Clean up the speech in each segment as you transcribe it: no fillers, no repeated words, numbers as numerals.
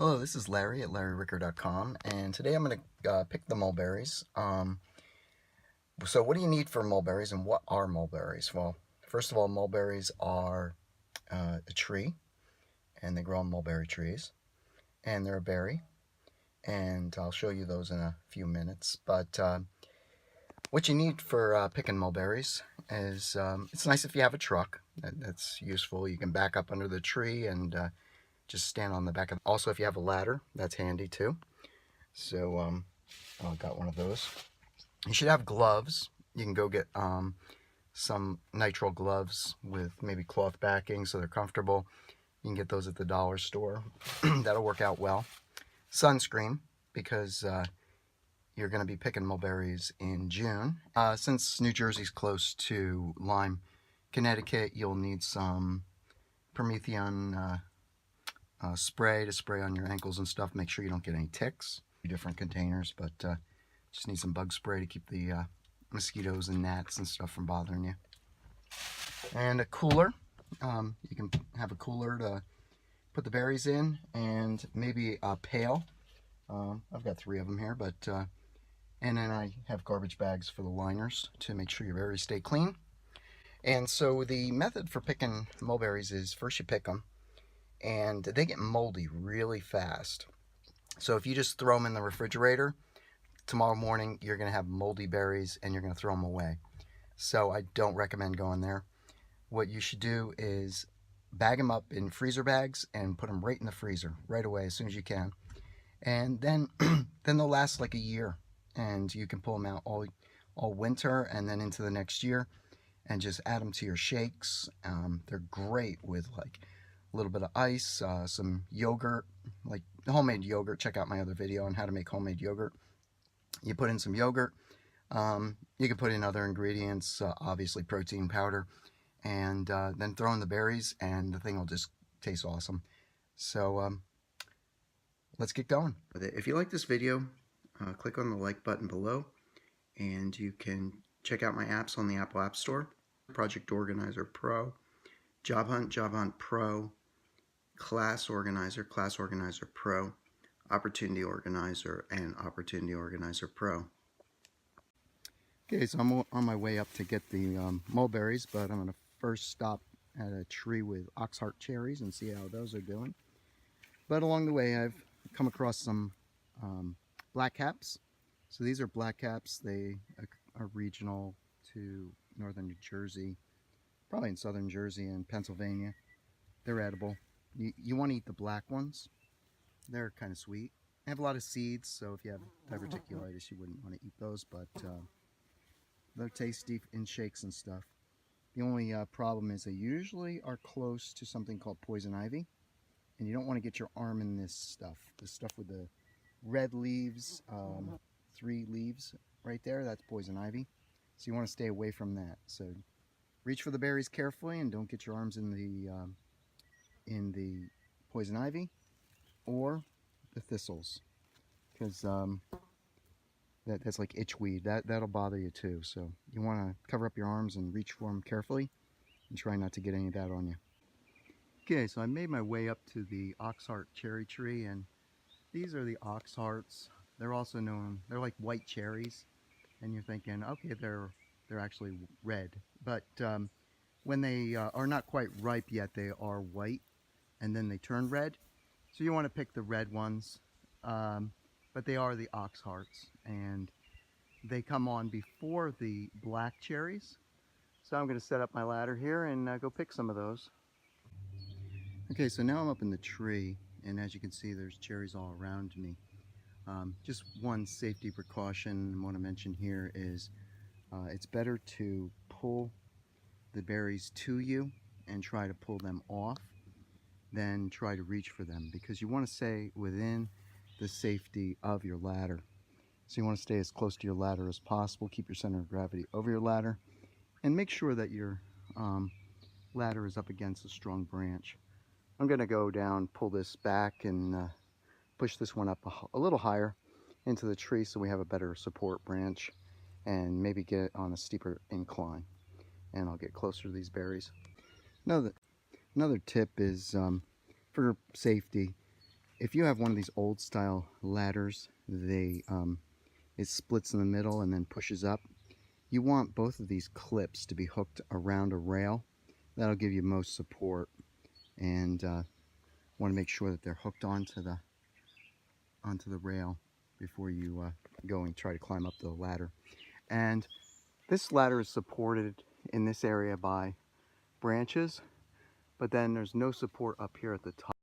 Hello, this is Larry at larryricker.com, and today I'm going to pick the mulberries. So what do you need for mulberries, and what are mulberries? Well, first of all, mulberries are a tree, and they grow on mulberry trees, and they're a berry, and I'll show you those in a few minutes. But what you need for picking mulberries is, it's nice if you have a truck. That's useful. You can back up under the tree and just stand on the back of. Also, if you have a ladder, that's handy too. So I got one of those. You should have gloves. You can go get some nitrile gloves with maybe cloth backing so they're comfortable. You can get those at the dollar store. That'll work out well. Sunscreen, because you're going to be picking mulberries in June. Since New Jersey's close to Lyme, Connecticut, you'll need some Promethean spray to spray on your ankles and stuff. Make sure you don't get any ticks. Different containers, but just need some bug spray to keep the mosquitoes and gnats and stuff from bothering you. And a cooler. You can have a cooler to put the berries in, and maybe a pail. I've got 3 of them here, but and then I have garbage bags for the liners to make sure your berries stay clean. And so the method for picking mulberries is, first you pick them, and they get moldy really fast. So if you just throw them in the refrigerator, tomorrow morning you're going to have moldy berries and you're going to throw them away. So I don't recommend going there. What you should do is bag them up in freezer bags and put them right in the freezer right away as soon as you can. And then then they'll last like a year, and you can pull them out all winter and then into the next year, and just add them to your shakes. They're great with like a little bit of ice, some yogurt, like homemade yogurt. Check out my other video on how to make homemade yogurt. You put in some yogurt. You can put in other ingredients, obviously protein powder, and then throw in the berries, and the thing will just taste awesome. So let's get going. If you like this video, click on the like button below, and you can check out my apps on the Apple App Store. Project Organizer Pro, Job Hunt Pro, Class Organizer Pro, Opportunity Organizer, and Opportunity Organizer Pro. Okay, so I'm on my way up to get the mulberries, but I'm going to first stop at a tree with Oxheart Cherries and see how those are doing. But along the way, I've come across some black caps. So these are black caps. They are regional to northern New Jersey, probably in southern Jersey and Pennsylvania. They're edible. You want to eat the black ones. They're kind of sweet. They have a lot of seeds, so if you have diverticulitis, you wouldn't want to eat those, but they're tasty in shakes and stuff. The only problem is they usually are close to something called poison ivy, and you don't want to get your arm in this stuff with the red leaves, 3 leaves right there. That's poison ivy, so you want to stay away from that. So reach for the berries carefully and don't get your arms in the poison ivy or the thistles, because that's like itchweed. That'll bother you too. So you want to cover up your arms and reach for them carefully and try not to get any of that on you. Okay, so I made my way up to the Oxheart cherry tree, and these are the Oxhearts. They're also known, they're like white cherries, and you're thinking, okay, they're actually red, but when they are not quite ripe yet, they are white, and then they turn red. So you want to pick the red ones, but they are the Oxhearts, and they come on before the black cherries. So I'm going to set up my ladder here and go pick some of those. Okay, so now I'm up in the tree, and as you can see, there's cherries all around me. Just one safety precaution I want to mention here is it's better to pull the berries to you and try to pull them off than try to reach for them, because you want to stay within the safety of your ladder. So you want to stay as close to your ladder as possible, keep your center of gravity over your ladder, and make sure that your ladder is up against a strong branch. I'm going to go down, pull this back, and push this one up a little higher into the tree so we have a better support branch, and maybe get on a steeper incline, and I'll get closer to these berries. Another tip is for safety, if you have one of these old style ladders, it splits in the middle and then pushes up. You want both of these clips to be hooked around a rail. That'll give you most support, and want to make sure that they're hooked onto the rail before you go and try to climb up the ladder. And this ladder is supported in this area by branches, but then there's no support up here at the top.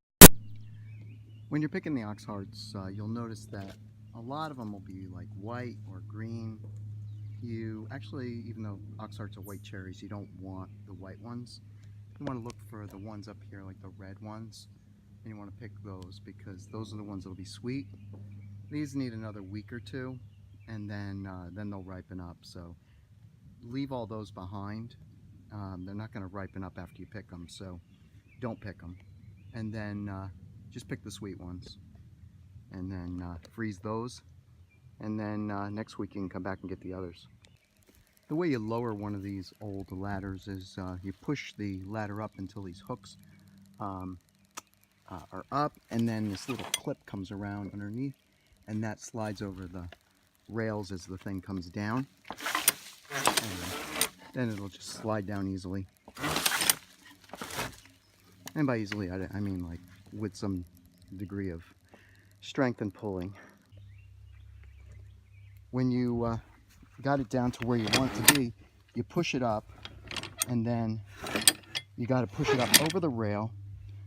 When you're picking the Oxhearts, you'll notice that a lot of them will be like white or green. You actually, even though Oxhearts are white cherries, you don't want the white ones. You want to look for the ones up here, like the red ones, and you want to pick those because those are the ones that'll be sweet. These need another week or two, and then they'll ripen up. So leave all those behind. They're not going to ripen up after you pick them, so don't pick them. And then just pick the sweet ones, and then freeze those. And then next week you can come back and get the others. The way you lower one of these old ladders is you push the ladder up until these hooks are up, and then this little clip comes around underneath, and that slides over the rails as the thing comes down. And then it'll just slide down easily. And by easily, I mean like with some degree of strength and pulling. When you got it down to where you want it to be, you push it up, and then you got to push it up over the rail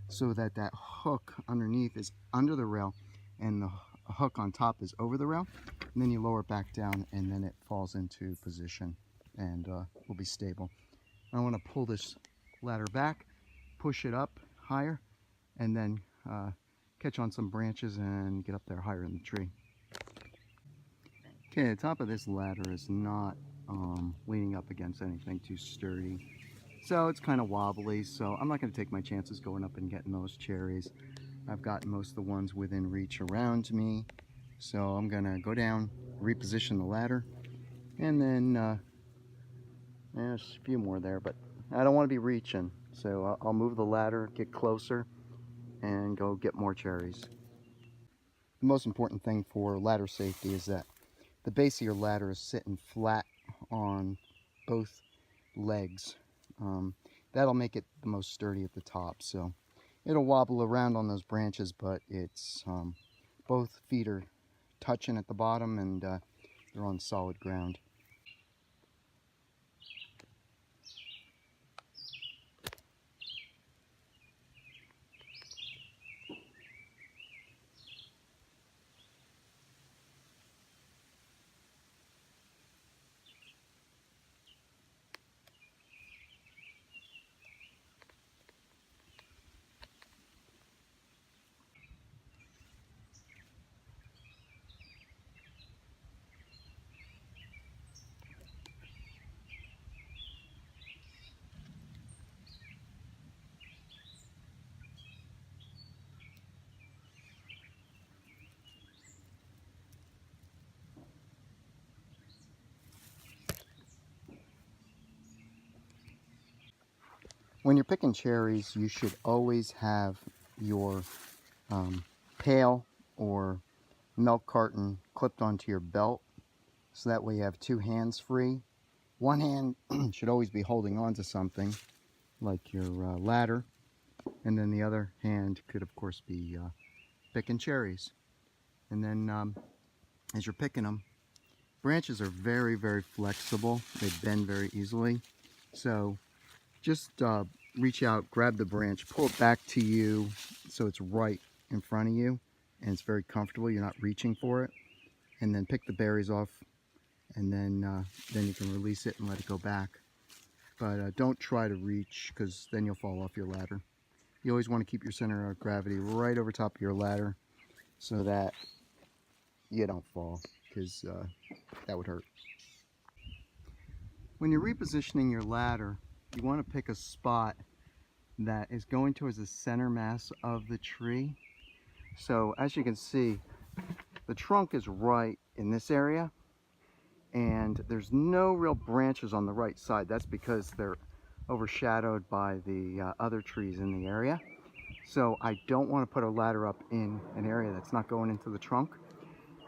so that that hook underneath is under the rail and the hook on top is over the rail, and then you lower it back down, and then it falls into position and will be stable. I want to pull this ladder back, push it up higher, and then catch on some branches and get up there higher in the tree. Okay, the top of this ladder is not leaning up against anything too sturdy, so it's kind of wobbly, so I'm not going to take my chances going up and getting those cherries. I've got most of the ones within reach around me, so I'm going to go down, reposition the ladder, and then there's a few more there, but I don't want to be reaching, so I'll move the ladder, get closer, and go get more cherries. The most important thing for ladder safety is that the base of your ladder is sitting flat on both legs. That'll make it the most sturdy at the top, so it'll wobble around on those branches, but it's both feet are touching at the bottom, and they're on solid ground. When you're picking cherries, you should always have your pail or milk carton clipped onto your belt, so that way you have two hands free. One hand should always be holding on to something like your ladder, and then the other hand could of course be picking cherries. And then as you're picking them, branches are very, very flexible. They bend very easily, so just reach out, grab the branch, pull it back to you so it's right in front of you and it's very comfortable, you're not reaching for it, and then pick the berries off, and then you can release it and let it go back. But don't try to reach, because then you'll fall off your ladder. You always want to keep your center of gravity right over top of your ladder so that you don't fall, because that would hurt. When you're repositioning your ladder, you want to pick a spot that is going towards the center mass of the tree. So as you can see, the trunk is right in this area, and there's no real branches on the right side. That's because they're overshadowed by the other trees in the area. So I don't want to put a ladder up in an area that's not going into the trunk.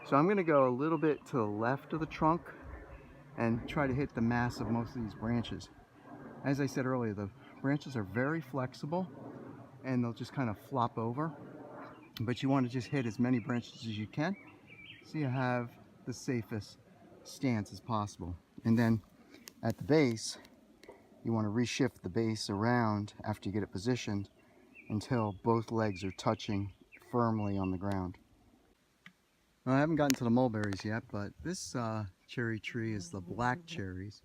So I'm going to go a little bit to the left of the trunk and try to hit the mass of most of these branches. As I said earlier, the branches are very flexible and they'll just kind of flop over. But you want to just hit as many branches as you can so you have the safest stance as possible. And then at the base, you want to reshift the base around after you get it positioned until both legs are touching firmly on the ground. Now, I haven't gotten to the mulberries yet, but this cherry tree is the black cherries.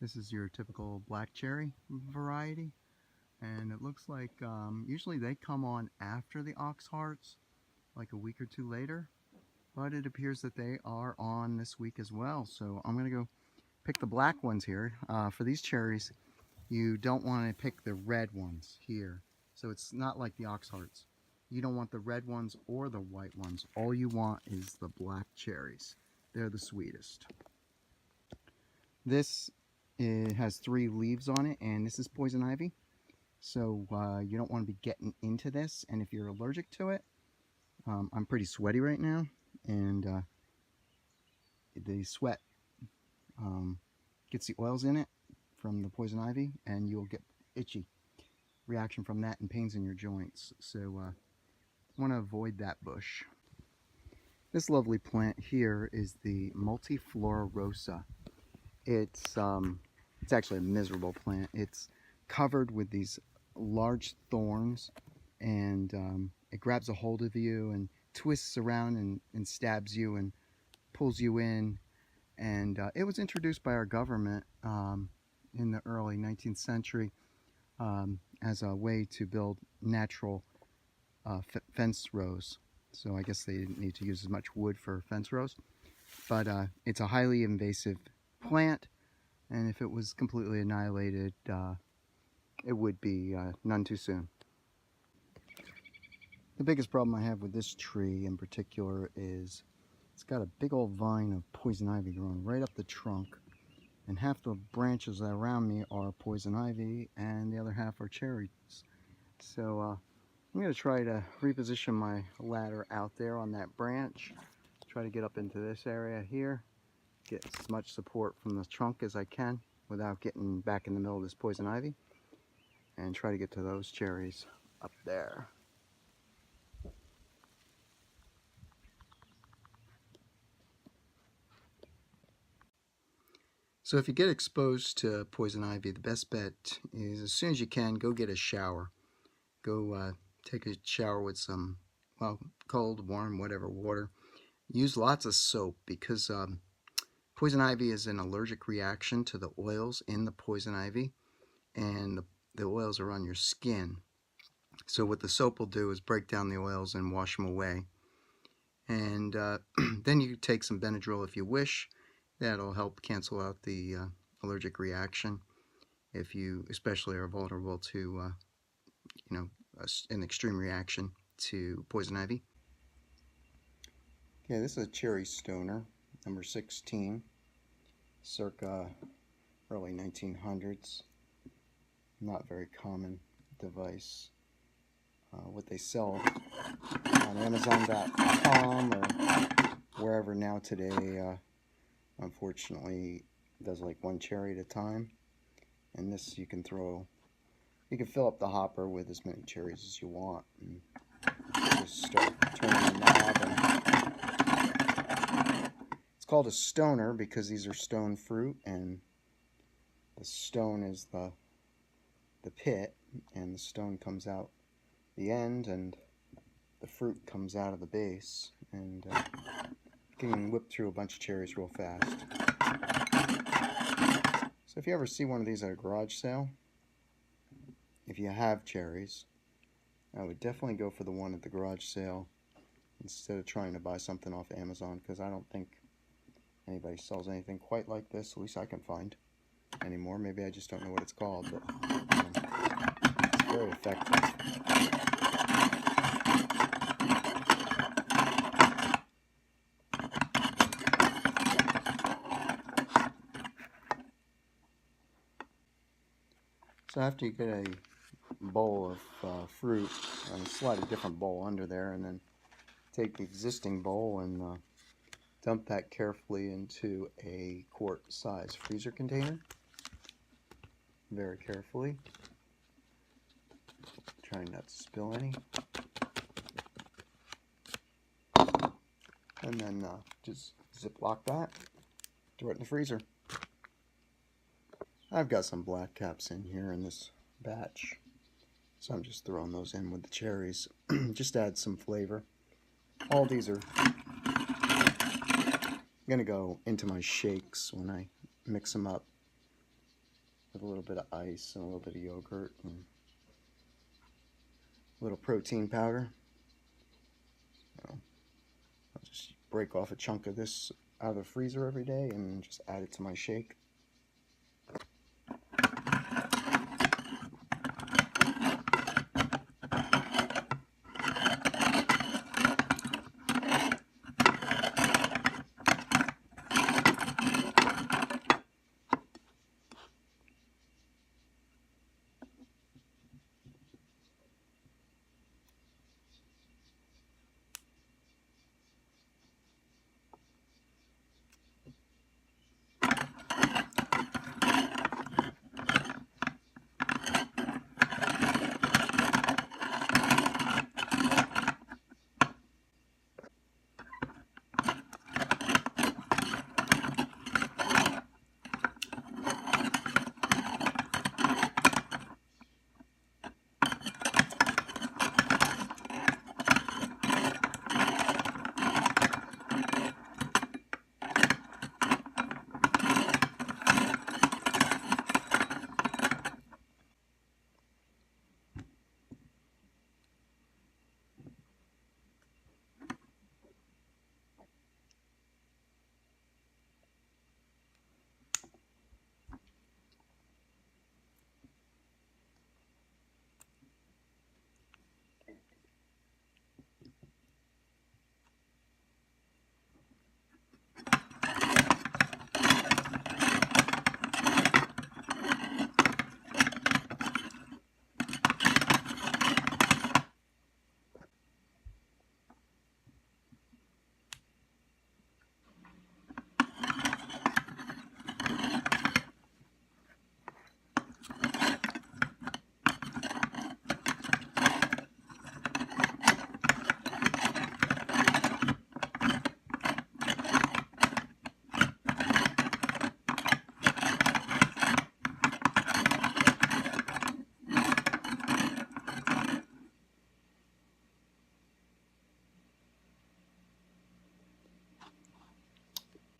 This is your typical black cherry variety, and it looks like usually they come on after the Oxhearts, like a week or two later, but it appears that they are on this week as well. So I'm going to go pick the black ones here. For these cherries, you don't want to pick the red ones here. So it's not like the Oxhearts. You don't want the red ones or the white ones. All you want is the black cherries. They're the sweetest. This has 3 leaves on it, and this is poison ivy. So you don't want to be getting into this. And if you're allergic to it, I'm pretty sweaty right now, and the sweat gets the oils in it from the poison ivy, and you'll get itchy reaction from that and pains in your joints. So want to avoid that bush. This lovely plant here is the Multiflora Rosa. It's actually a miserable plant. It's covered with these large thorns, and it grabs a hold of you and twists around and stabs you and pulls you in. And it was introduced by our government in the early 19th century as a way to build natural fence rows. So I guess they didn't need to use as much wood for fence rows. But it's a highly invasive plant, and if it was completely annihilated, it would be none too soon. The biggest problem I have with this tree in particular is it's got a big old vine of poison ivy growing right up the trunk, and half the branches around me are poison ivy and the other half are cherries. So I'm going to try to reposition my ladder out there on that branch, try to get up into this area here, get as much support from the trunk as I can without getting back in the middle of this poison ivy, and try to get to those cherries up there. So if you get exposed to poison ivy, the best bet is as soon as you can, go get a shower. Go take a shower with some, well, cold, warm, whatever water. Use lots of soap because poison ivy is an allergic reaction to the oils in the poison ivy, and the oils are on your skin. So what the soap will do is break down the oils and wash them away. And then you take some Benadryl if you wish. That'll help cancel out the allergic reaction if you especially are vulnerable to an extreme reaction to poison ivy. Okay, this is a cherry stoner, number 16, circa early 1900s. Not very common device. What they sell on Amazon.com or wherever now today, unfortunately, does like 1 cherry at a time. And this you can fill up the hopper with as many cherries as you want, and just start turning the knob. It's called a stoner because these are stone fruit, and the stone is the pit, and the stone comes out the end, and the fruit comes out of the base, and you can whip through a bunch of cherries real fast. So if you ever see one of these at a garage sale, if you have cherries, I would definitely go for the one at the garage sale instead of trying to buy something off Amazon, because I don't think anybody sells anything quite like this, at least I can find anymore. Maybe I just don't know what it's called, but it's very effective. So after you get a bowl of fruit and slide a different bowl under there, and then take the existing bowl and dump that carefully into a quart-size freezer container. Very carefully, trying not to spill any. And then just ziplock that, throw it in the freezer. I've got some black caps in here in this batch, so I'm just throwing those in with the cherries. Just add some flavor. All these are going to go into my shakes when I mix them up with a little bit of ice and a little bit of yogurt and a little protein powder. So I'll just break off a chunk of this out of the freezer every day and just add it to my shake.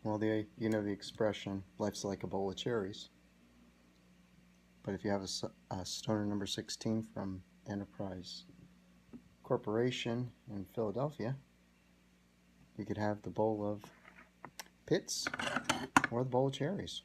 Well, you know the expression, life's like a bowl of cherries. But if you have a stoner number 16 from Enterprise Corporation in Philadelphia, you could have the bowl of pits or the bowl of cherries.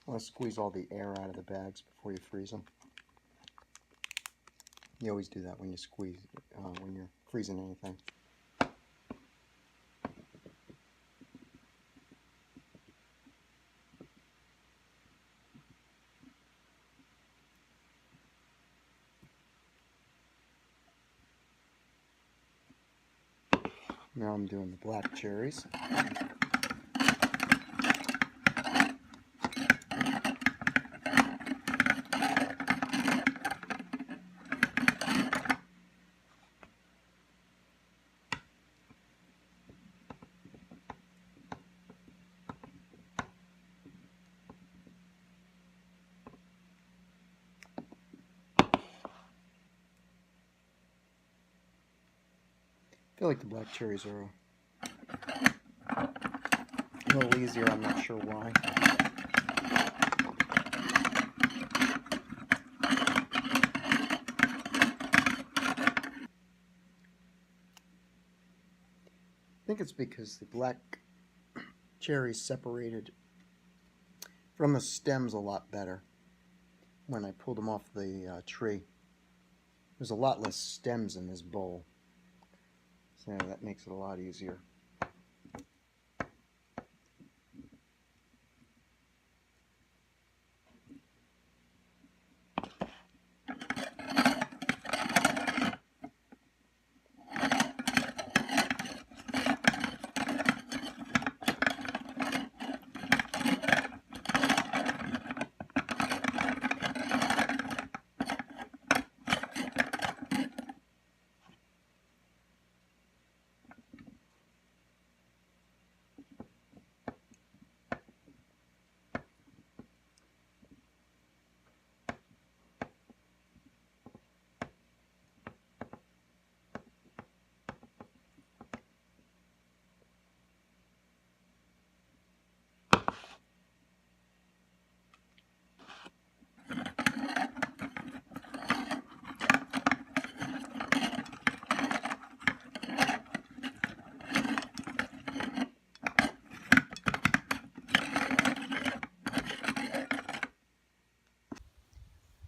Let's squeeze all the air out of the bags before you freeze them. You always do that when you squeeze, when you're freezing anything. Now I'm doing the black cherries. I feel like the black cherries are a little easier, I'm not sure why. I think it's because the black cherries separated from the stems a lot better when I pulled them off the tree. There's a lot less stems in this bowl, so that makes it a lot easier.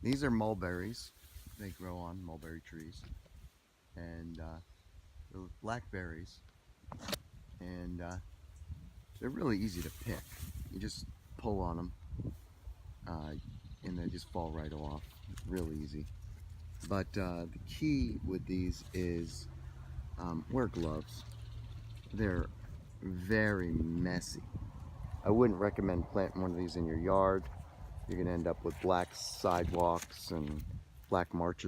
These are mulberries. They grow on mulberry trees. And they're blackberries. And they're really easy to pick. You just pull on them and they just fall right off. Really easy. But the key with these is wear gloves. They're very messy. I wouldn't recommend planting one of these in your yard. You're going to end up with black sidewalks and black marks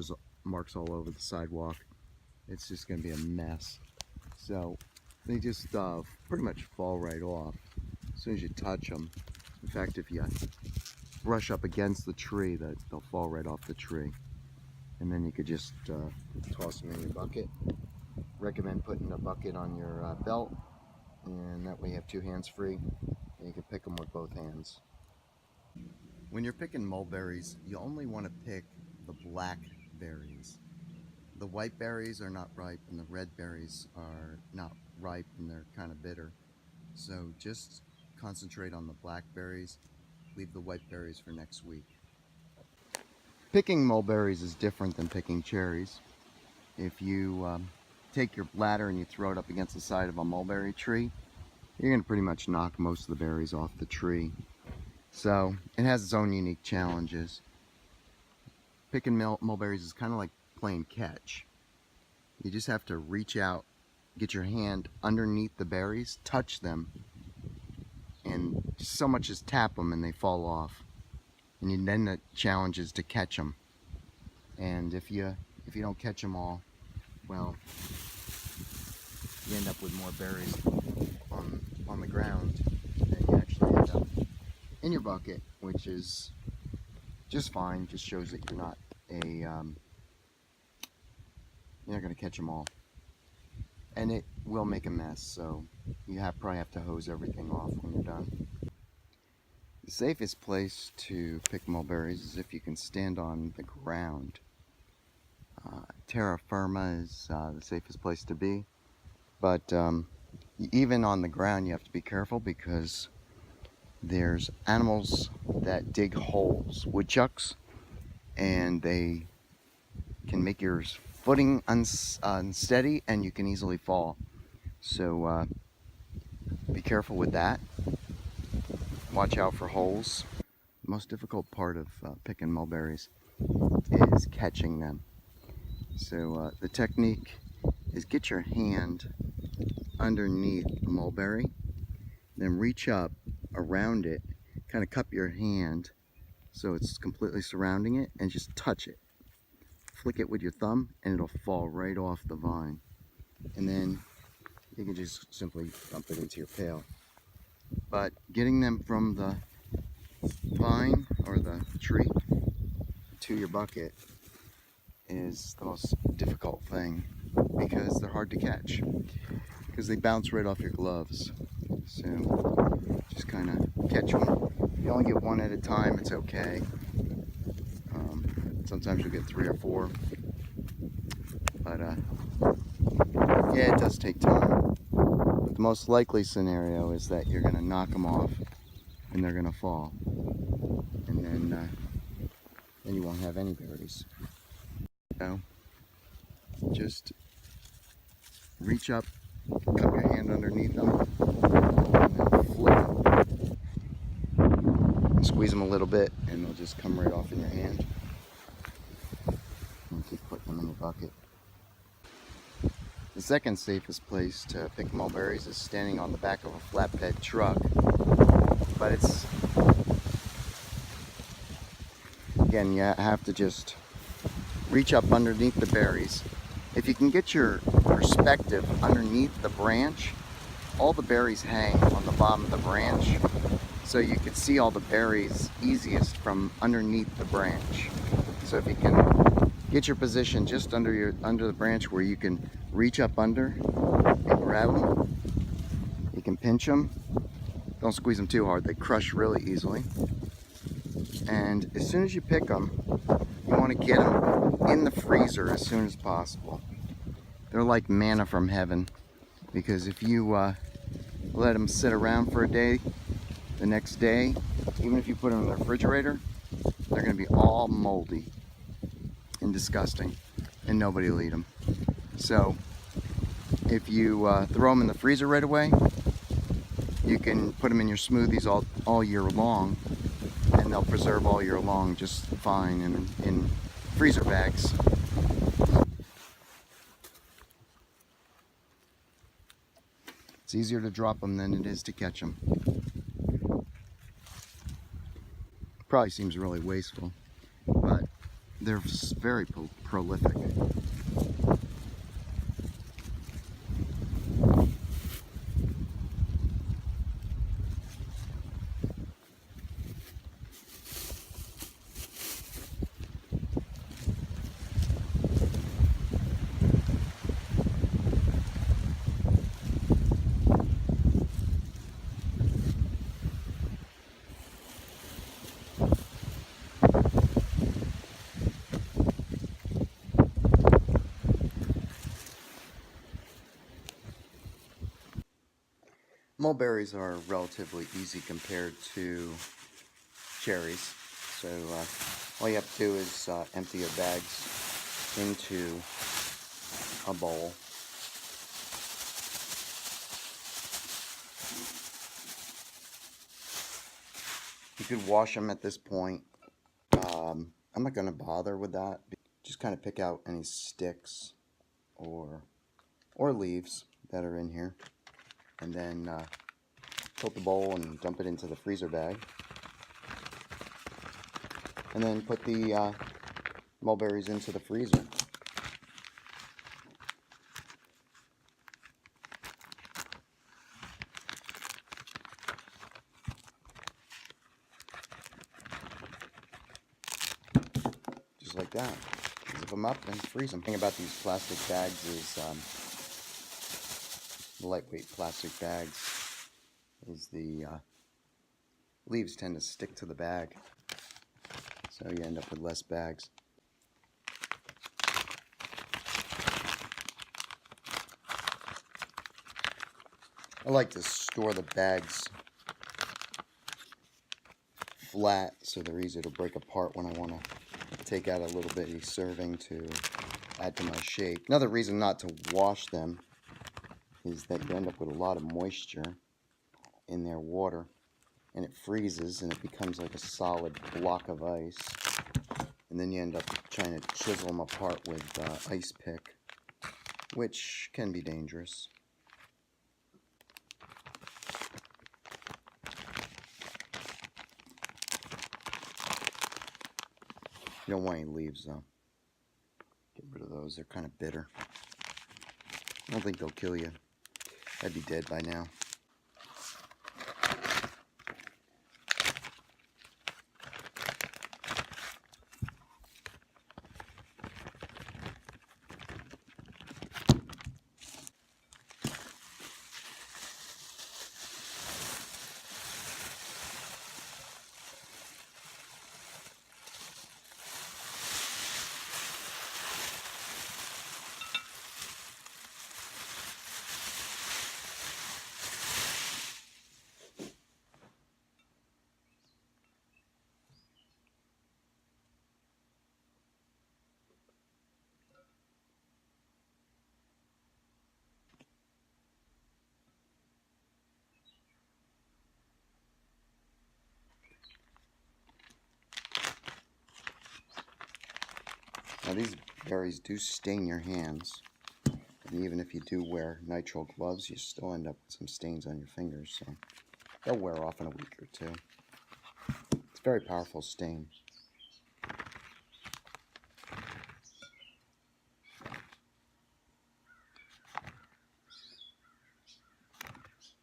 all over the sidewalk. It's just going to be a mess. So they just pretty much fall right off as soon as you touch them. In fact, if you brush up against the tree, they'll fall right off the tree. And then you could just toss them in your bucket. Recommend putting a bucket on your belt, and that way you have two hands free and you can pick them with both hands. When you're picking mulberries, you only want to pick the black berries. The white berries are not ripe and the red berries are not ripe and they're kind of bitter. So just concentrate on the black berries. Leave the white berries for next week. Picking mulberries is different than picking cherries. If you take your ladder and you throw it up against the side of a mulberry tree, you're going to pretty much knock most of the berries off the tree. So it has its own unique challenges. Picking mulberries is kind of like playing catch. You just have to reach out, get your hand underneath the berries, touch them, and so much as tap them and they fall off. And then the challenge is to catch them. And if you don't catch them all, well, you end up with more berries on the ground than you actually end up in your bucket, which is just fine. Just shows that you're not you're not going to catch them all, and it will make a mess. So you probably have to hose everything off when you're done. The safest place to pick mulberries is if you can stand on the ground. Terra firma is the safest place to be, but even on the ground you have to be careful because there's animals that dig holes, woodchucks, and they can make your footing unsteady and you can easily fall. So be careful with that. Watch out for holes. The most difficult part of picking mulberries is catching them. So the technique is get your hand underneath the mulberry, then reach up around it, kind of cup your hand so it's completely surrounding it, and just touch it. Flick it with your thumb and it'll fall right off the vine. And then you can just simply dump it into your pail. But getting them from the vine or the tree to your bucket is the most difficult thing because they're hard to catch, because they bounce right off your gloves. So just kind of catch them. If you only get one at a time, it's okay. Sometimes you'll get 3 or 4, but yeah, it does take time. But the most likely scenario is that you're going to knock them off and they're going to fall, and then you won't have any berries. So just reach up, cup your hand underneath them, and then flip them. And squeeze them a little bit and they'll just come right off in your hand. And keep putting them in your bucket. The second safest place to pick mulberries is standing on the back of a flatbed truck. But it's, again, you have to just reach up underneath the berries. If you can get your perspective underneath the branch, all the berries hang on the bottom of the branch, so you can see all the berries easiest from underneath the branch. So if you can get your position just under the branch where you can reach up under and grab them, you can pinch them. Don't squeeze them too hard, they crush really easily. And as soon as you pick them, you want to get them in the freezer as soon as possible. They're like manna from heaven, because if you let them sit around for a day, the next day, even if you put them in the refrigerator, they're going to be all moldy and disgusting, and nobody will eat them. So if you throw them in the freezer right away, you can put them in your smoothies all year long, and they'll preserve all year long just fine in freezer bags. It's easier to drop them than it is to catch them. Probably seems really wasteful, but they're very prolific. Mulberries are relatively easy compared to cherries, so all you have to do is empty your bags into a bowl. You could wash them at this point. I'm not going to bother with that. Just kind of pick out any sticks or leaves that are in here, and then tilt the bowl and dump it into the freezer bag, and then put the mulberries into the freezer. Just like that. Zip them up and freeze them. The thing about these plastic bags is, lightweight plastic bags, is the leaves tend to stick to the bag, so you end up with less bags. I like to store the bags flat so they're easy to break apart when I want to take out a little bitty serving to add to my shake. Another reason not to wash them is that you end up with a lot of moisture in their water, and it freezes and it becomes like a solid block of ice, and then you end up trying to chisel them apart with ice pick, which can be dangerous. You don't want any leaves though. Get rid of those, they're kind of bitter. I don't think they'll kill you. I'd be dead by now. Now these berries do stain your hands, and even if you do wear nitrile gloves, you still end up with some stains on your fingers, so they'll wear off in a week or two. It's a very powerful stain.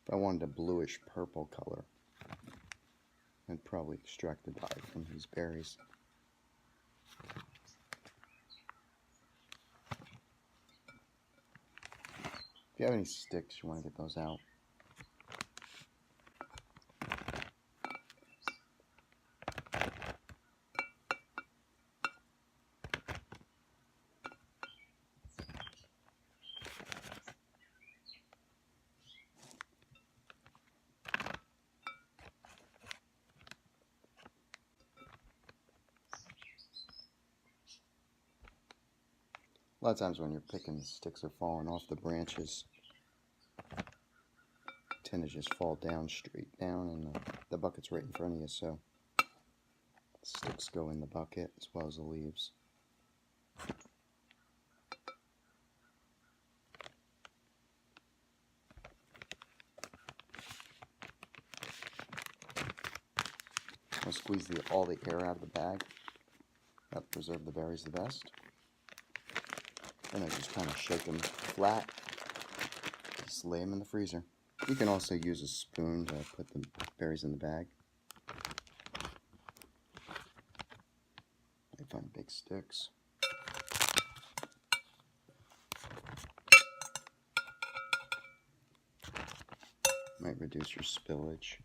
If I wanted a bluish purple color, I'd probably extract the dye from these berries. If you have any sticks, you want to get those out. A lot of times when you're picking, the sticks are falling off the branches. Tend to just fall down, straight down, and the bucket's right in front of you, so the sticks go in the bucket as well as the leaves. I'll squeeze all the air out of the bag. That'll preserve the berries the best. Then I just kind of shake them flat. Just lay them in the freezer. You can also use a spoon to put the berries in the bag. I find big sticks. Might reduce your spillage.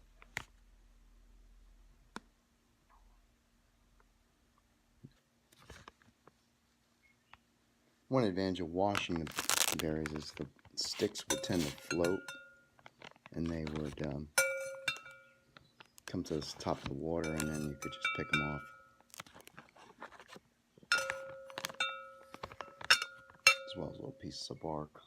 One advantage of washing the berries is the sticks would tend to float, and they would come to the top of the water, and then you could just pick them off. As well as little pieces of bark.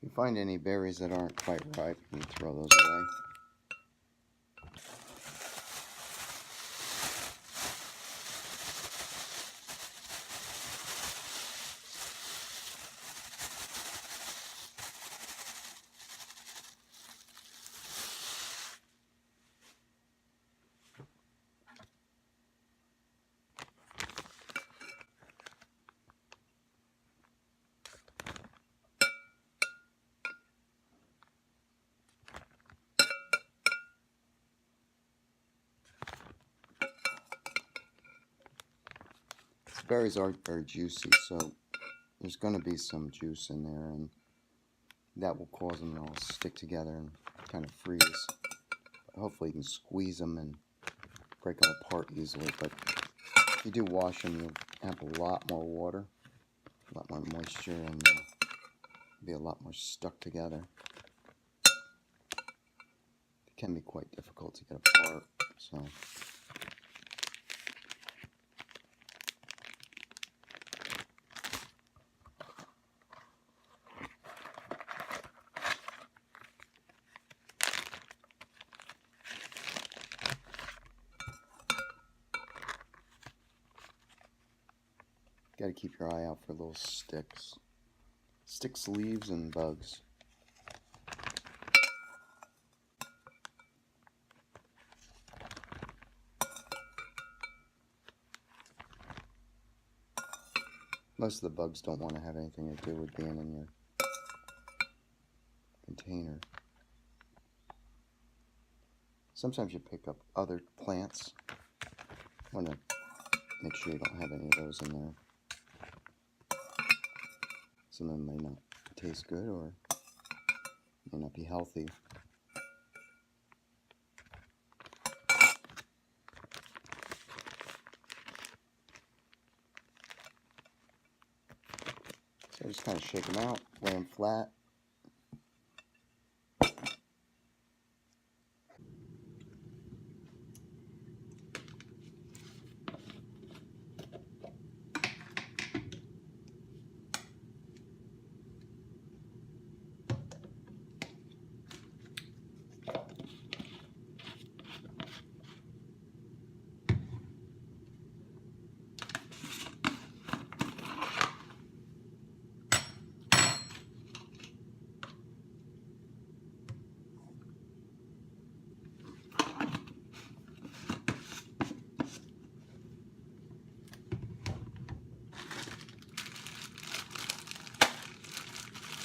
If you find any berries that aren't quite ripe, you can throw those away. Berries aren't very juicy, so there's going to be some juice in there, and that will cause them to all stick together and kind of freeze. But hopefully you can squeeze them and break them apart easily, but if you do wash them, you'll have a lot more water, a lot more moisture, and be a lot more stuck together. It can be quite difficult to get apart, so... got to keep your eye out for little sticks, leaves, and bugs. Most of the bugs don't want to have anything to do with being in your container. Sometimes you pick up other plants. Want to make sure you don't have any of those in there. Some of them may not taste good or may not be healthy. So just kind of shake them out, lay them flat.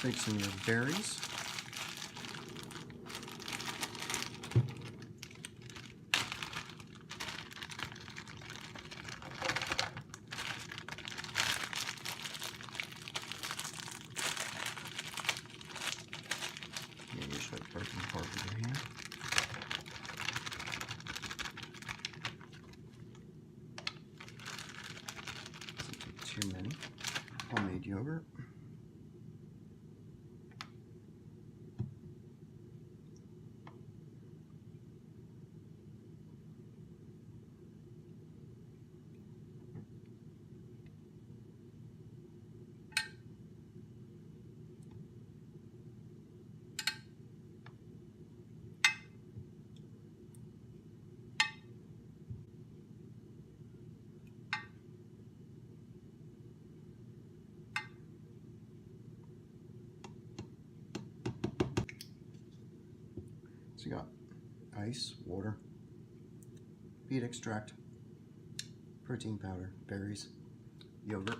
Take some of your berries. Yeah, you should have broken part of your hand. Doesn't take too many. Homemade yogurt. So you got ice, water, beet extract, protein powder, berries, yogurt.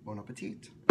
Bon appetit!